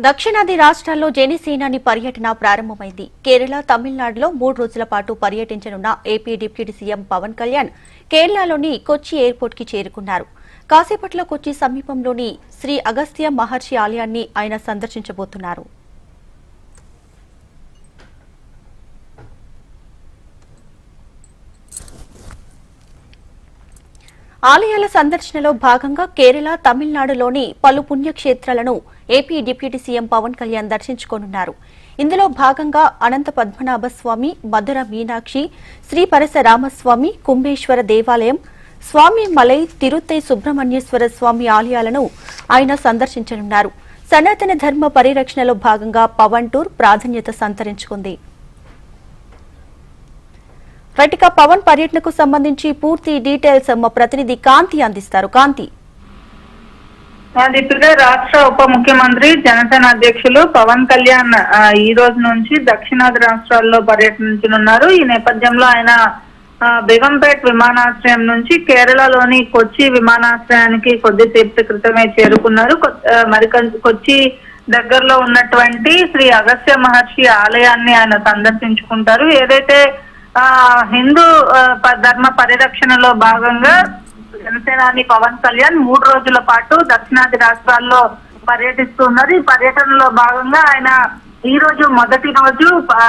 దక్షిణాది రాష్ట్రాల్లో జనసేనాని పర్యటన ప్రారంభమైంది. కేరళ, తమిళనాడులో 3 రోజుల పాటు పర్యటించనున్న AP deputy CM Pawan Kalyan కేరళలోని కొచ్చి ఎయిర్పోర్ట్ కి చేరుకున్నారు. కాసేపట్లో కొచ్చి సమీపంలోని శ్రీ అగస్త్య మహర్షి ఆలయాన్ని ఆయన సందర్శించబోతున్నారు. ఆలయాల సందర్శనలో భాగంగా కేరళ, తమిళనాడులోని పలు పుణ్యక్షేత్రాలను AP deputy CM Pawan Kalyan దర్శించుకోనున్నారు. ఇందులో భాగంగా అనంత పద్మనాభ స్వామి, మధుర మీనాక్షి, శ్రీ పరశరామస్వామి, కుంభేశ్వర దేవాలయం, స్వామి మలై, తిరుత్తై సుబ్రహ్మణ్యేశ్వర స్వామి ఆలయాలను ఆయన సందర్శించనున్నారు. సనాతన ధర్మ పరిరక్షణలో భాగంగా పవన్ టూర్ ప్రాధాన్యత సంతరించుకుంది. రైట్గా పవన్ పర్యటనకు సంబంధించి పూర్తి డీటెయిల్స్ మా ప్రతినిధి కాంతి అందిస్తారు. కాంతి, ఇప్పుడే రాష్ట్ర ఉప ముఖ్యమంత్రి జనసేన అధ్యక్షులు పవన్ కళ్యాణ్ ఈ రోజు నుంచి దక్షిణాది రాష్ట్రాల్లో పర్యటించనున్నారు. ఈ నేపథ్యంలో ఆయన బేగంపేట్ విమానాశ్రయం నుంచి కేరళలోని కొచ్చి విమానాశ్రయానికి కొద్దిసేపటి క్రితమే చేరుకున్నారు. కొచ్చి దగ్గరలో ఉన్నటువంటి శ్రీ అగస్త్య మహర్షి ఆలయాన్ని ఆయన సందర్శించుకుంటారు. ఏదైతే హిందూ ధర్మ పరిరక్షణలో భాగంగా జనసేనాని పవన్ కళ్యాణ్ 3 రోజుల పాటు దక్షిణాది రాష్ట్రాల్లో పర్యటిస్తున్నారు. ఈ పర్యటనలో భాగంగా ఆయన ఈ రోజు మొదటి రోజు